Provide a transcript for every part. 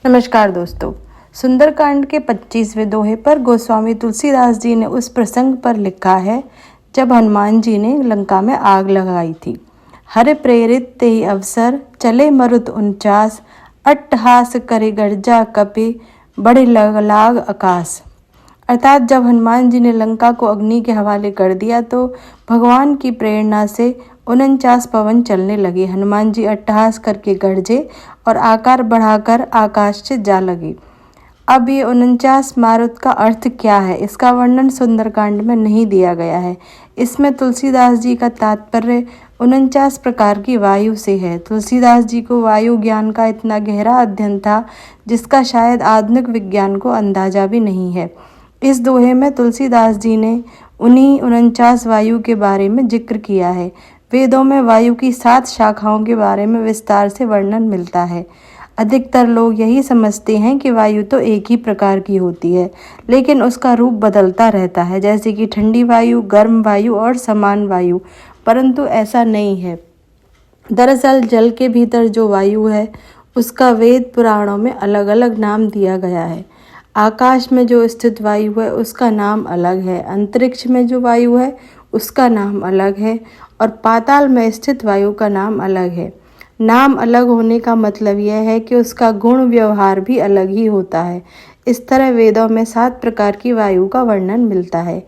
नमस्कार दोस्तों। सुंदरकांड के 25वें दोहे पर गोस्वामी तुलसीदास जी ने उस प्रसंग पर लिखा है जब हनुमान जी ने लंका में आग लगाई थी। हर प्रेरित तेहि अवसर चले मरुत 49, अट्टहास करे गर्जा कपि बढ़ लाग आकाश। अर्थात जब हनुमान जी ने लंका को अग्नि के हवाले कर दिया तो भगवान की प्रेरणा से 49 पवन चलने लगे। हनुमान जी अट्टहास करके गरजे और आकार बढ़ाकर आकाश से जा लगे। अब ये 49 मारुत का अर्थ क्या है, इसका वर्णन सुंदरकांड में नहीं दिया गया है। इसमें तुलसीदास जी का तात्पर्य 49 प्रकार की वायु से है। तुलसीदास जी को वायु ज्ञान का इतना गहरा अध्ययन था जिसका शायद आधुनिक विज्ञान को अंदाजा भी नहीं है। इस दोहे में तुलसीदास जी ने उन्हीं 49 वायु के बारे में जिक्र किया है। वेदों में वायु की 7 शाखाओं के बारे में विस्तार से वर्णन मिलता है। अधिकतर लोग यही समझते हैं कि वायु तो एक ही प्रकार की होती है, लेकिन उसका रूप बदलता रहता है, जैसे कि ठंडी वायु, गर्म वायु और समान वायु, परंतु ऐसा नहीं है। दरअसल जल के भीतर जो वायु है उसका वेद पुराणों में अलग अलग नाम दिया गया है। आकाश में जो स्थित वायु है उसका नाम अलग है, अंतरिक्ष में जो वायु है उसका नाम अलग है और पाताल में स्थित वायु का नाम अलग है। नाम अलग होने का मतलब यह है कि उसका गुण व्यवहार भी अलग ही होता है। इस तरह वेदों में 7 प्रकार की वायु का वर्णन मिलता है।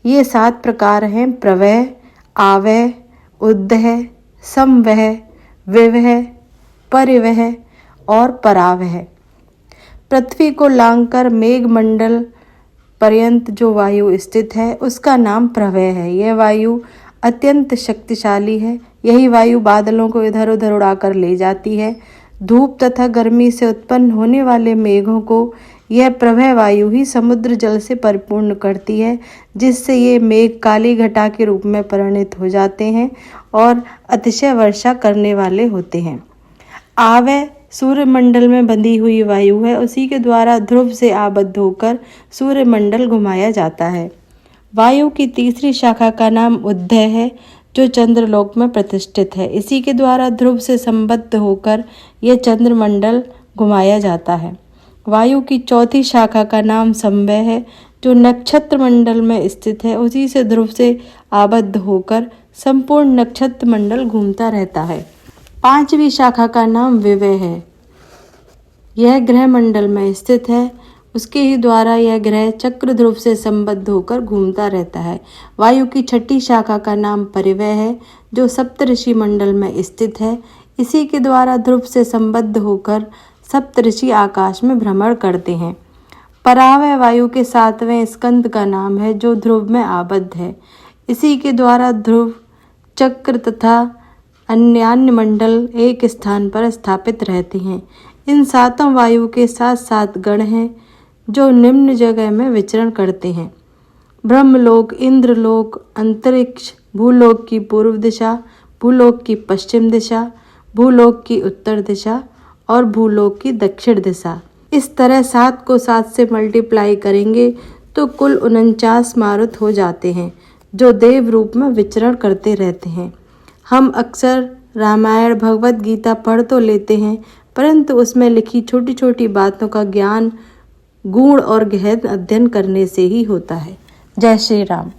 ये 7 प्रकार हैं प्रवह, आवह, उद्वह, समवह, विवह, परिवह और परावह। पृथ्वी को लांघकर मेघमंडल पर्यंत जो वायु स्थित है उसका नाम प्रवह है। यह वायु अत्यंत शक्तिशाली है। यही वायु बादलों को इधर उधर उड़ाकर ले जाती है। धूप तथा गर्मी से उत्पन्न होने वाले मेघों को यह प्रवह वायु ही समुद्र जल से परिपूर्ण करती है, जिससे ये मेघ काली घटा के रूप में परिणत हो जाते हैं और अतिशय वर्षा करने वाले होते हैं। आवह सूर्यमंडल में बंधी हुई वायु है। उसी के द्वारा ध्रुव से आबद्ध होकर सूर्यमंडल घुमाया जाता है। वायु की तीसरी शाखा का नाम उद्वह है, जो चंद्रलोक में प्रतिष्ठित है। इसी के द्वारा ध्रुव से संबद्ध होकर यह चंद्रमंडल घुमाया जाता है। वायु की चौथी शाखा का नाम समवह है, जो नक्षत्र मंडल में स्थित है। उसी से ध्रुव से आबद्ध होकर संपूर्ण नक्षत्र मंडल घूमता रहता है। 5वीं शाखा का नाम विवह है। यह ग्रह मंडल में स्थित है। उसके ही द्वारा यह ग्रह चक्र ध्रुव से संबद्ध होकर घूमता रहता है। वायु की 6ठी शाखा का नाम परिवह है, जो सप्तऋषि मंडल में स्थित है। इसी के द्वारा ध्रुव से संबद्ध होकर सप्तऋषि आकाश में भ्रमण करते हैं। परावह वायु के 7वें स्कंद का नाम है, जो ध्रुव में आबद्ध है। इसी के द्वारा ध्रुव, चक्र तथा अन्य मंडल एक स्थान पर स्थापित रहते हैं। इन 7 वायु के 7 गण हैं जो निम्न जगह में विचरण करते हैं: ब्रह्मलोक, इंद्रलोक, अंतरिक्ष, भूलोक की पूर्व दिशा, भूलोक की पश्चिम दिशा, भूलोक की उत्तर दिशा और भूलोक की दक्षिण दिशा। इस तरह 7 को 7 से मल्टीप्लाई करेंगे तो कुल 49 मारुत हो जाते हैं, जो देव रूप में विचरण करते रहते हैं। हम अक्सर रामायण, भगवत गीता पढ़ तो लेते हैं, परंतु उसमें लिखी छोटी छोटी बातों का ज्ञान गूढ़ और गहन अध्ययन करने से ही होता है। जय श्री राम।